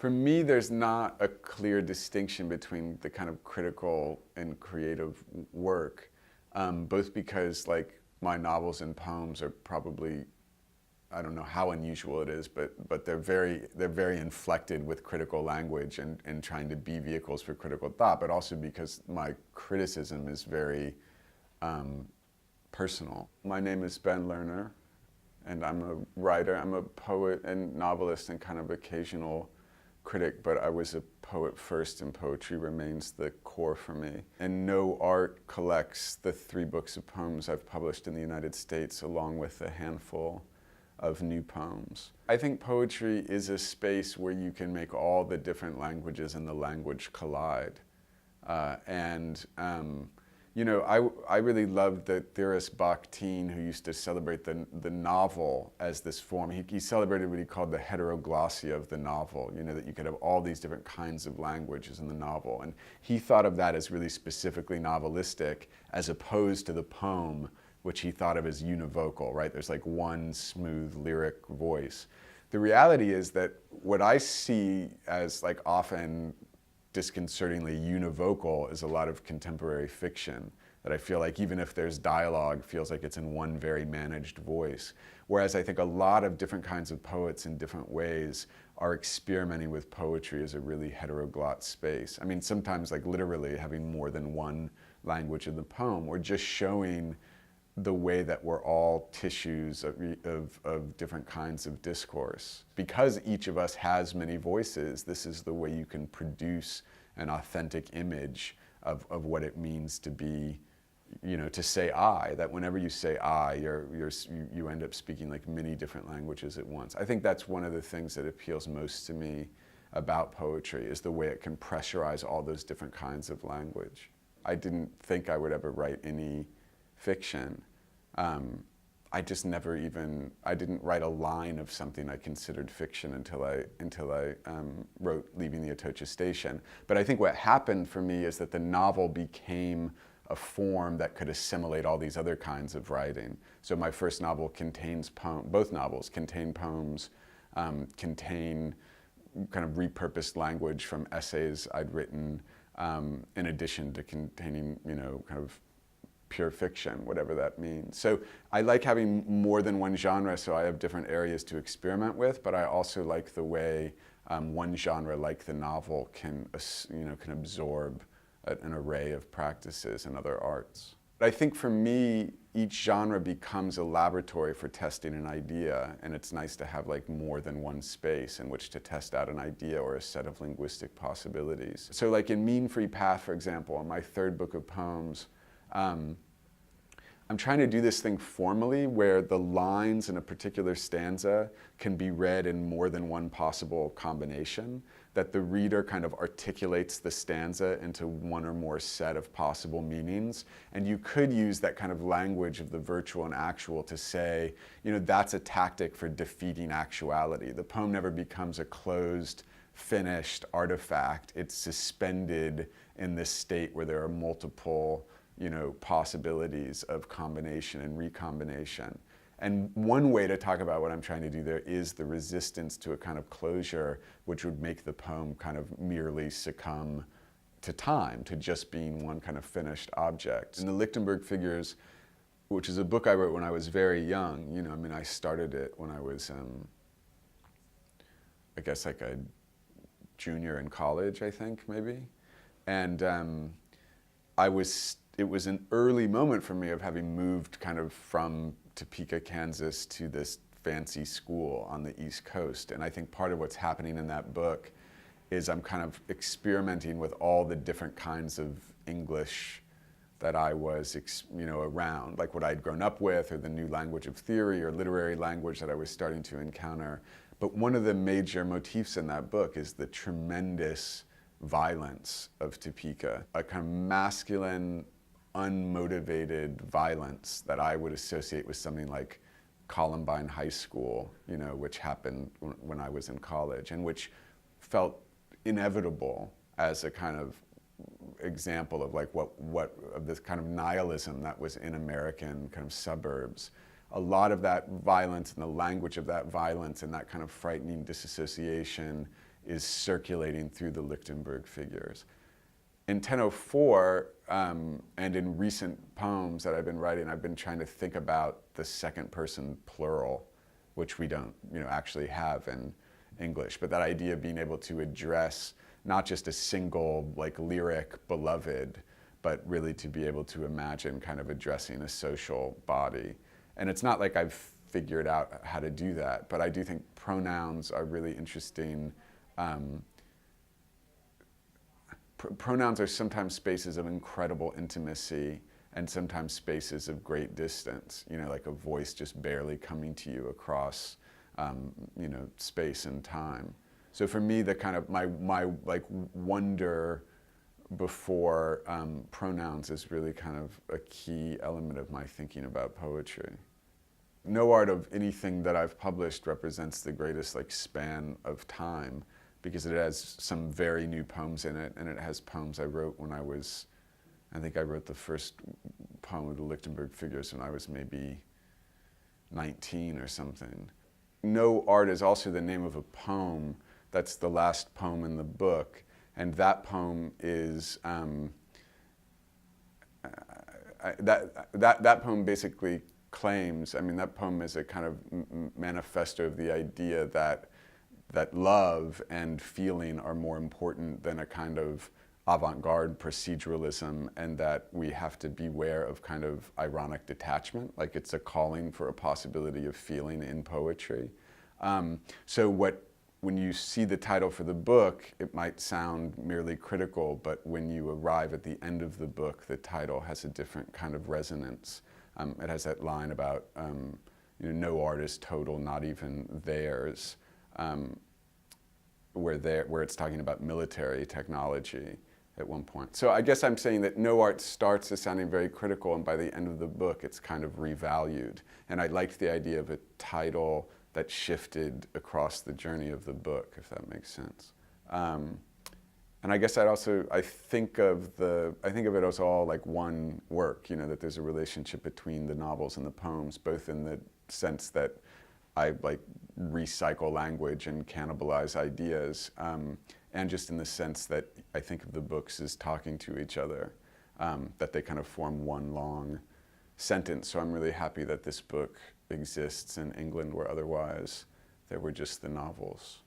For me, there's not a clear distinction between the kind of critical and creative work, both because like my novels and poems are probably, I don't know how unusual it is, but they're very inflected with critical language and trying to be vehicles for critical thought, but also because my criticism is very personal. My name is Ben Lerner, and I'm a writer. I'm a poet and novelist and kind of occasional critic, but I was a poet first, and poetry remains the core for me. And No Art collects the 3 books of poems I've published in the United States, along with a handful of new poems. I think poetry is a space where you can make all the different languages in the language collide. You know, I really loved the theorist Bakhtin, who used to celebrate the novel as this form. He celebrated what he called the heteroglossia of the novel, you know, that you could have all these different kinds of languages in the novel. And he thought of that as really specifically novelistic, as opposed to the poem, which he thought of as univocal, right? There's like one smooth lyric voice. The reality is that what I see as like often disconcertingly univocal is a lot of contemporary fiction that I feel like even if there's dialogue, feels like it's in one very managed voice. Whereas I think a lot of different kinds of poets in different ways are experimenting with poetry as a really heteroglot space. I mean, sometimes like literally having more than one language in the poem, or just showing the way that we're all tissues of different kinds of discourse. Because each of us has many voices, this is the way you can produce an authentic image of what it means to be, you know, to say I, that whenever you say I, you end up speaking like many different languages at once. I think that's one of the things that appeals most to me about poetry, is the way it can pressurize all those different kinds of language. I didn't think I would ever write any fiction. I just never even, I didn't write a line of something I considered fiction until I wrote Leaving the Atocha Station. But I think what happened for me is that the novel became a form that could assimilate all these other kinds of writing. So my first novel contains poems, both novels contain poems, contain kind of repurposed language from essays I'd written, in addition to containing, you know, kind of pure fiction, whatever that means. So I like having more than one genre, so I have different areas to experiment with, but I also like the way one genre, like the novel, can, you know, can absorb an array of practices and other arts. But I think for me, each genre becomes a laboratory for testing an idea, and it's nice to have like more than one space in which to test out an idea or a set of linguistic possibilities. So like in Mean Free Path, for example, in my 3rd book of poems, I'm trying to do this thing formally where the lines in a particular stanza can be read in more than one possible combination, that the reader kind of articulates the stanza into one or more set of possible meanings. And you could use that kind of language of the virtual and actual to say, you know, that's a tactic for defeating actuality. The poem never becomes a closed, finished artifact. It's suspended in this state where there are multiple, you know, possibilities of combination and recombination. And one way to talk about what I'm trying to do there is the resistance to a kind of closure, which would make the poem kind of merely succumb to time, to just being one kind of finished object. In the Lichtenberg Figures, which is a book I wrote when I was very young, you know, I mean, I started it when I was, I guess like a junior in college, I think, maybe. And it was an early moment for me of having moved kind of from Topeka, Kansas to this fancy school on the East Coast. And I think part of what's happening in that book is I'm kind of experimenting with all the different kinds of English that I was, you know, around, like what I'd grown up with, or the new language of theory or literary language that I was starting to encounter. But one of the major motifs in that book is the tremendous violence of Topeka, a kind of masculine, unmotivated violence that I would associate with something like Columbine High School, you know, which happened when I was in college, and which felt inevitable as a kind of example of like what of this kind of nihilism that was in American kind of suburbs. A lot of that violence and the language of that violence and that kind of frightening disassociation is circulating through the Lichtenberg figures. In 1004, and in recent poems that I've been writing, I've been trying to think about the second person plural, which we don't, actually have in English. But that idea of being able to address not just a single, lyric beloved, but really to be able to imagine kind of addressing a social body. And it's not like I've figured out how to do that, but I do think pronouns are really interesting. Pronouns are sometimes spaces of incredible intimacy and sometimes spaces of great distance, like a voice just barely coming to you across, space and time. So for me, the kind of my wonder before pronouns is really kind of a key element of my thinking about poetry. No art of anything that I've published represents the greatest span of time, because it has some very new poems in it, and it has poems I wrote when I think I wrote the first poem of the Lichtenberg figures when I was maybe 19 or something. No art is also the name of a poem. That's the last poem in the book, and that poem is, that poem basically claims, that poem is a kind of manifesto of the idea that love and feeling are more important than a kind of avant-garde proceduralism, and that we have to beware of kind of ironic detachment. It's a calling for a possibility of feeling in poetry. So when you see the title for the book, it might sound merely critical, but when you arrive at the end of the book, the title has a different kind of resonance. It has that line about, no art is total, not even theirs. Where it's talking about military technology at one point. So I guess I'm saying that no art starts as sounding very critical, and by the end of the book it's kind of revalued. And I liked the idea of a title that shifted across the journey of the book, if that makes sense. And I guess I think of it as all like one work, that there's a relationship between the novels and the poems, both in the sense that I recycle language and cannibalize ideas, and just in the sense that I think of the books as talking to each other, that they kind of form one long sentence. So I'm really happy that this book exists in England, where otherwise there were just the novels.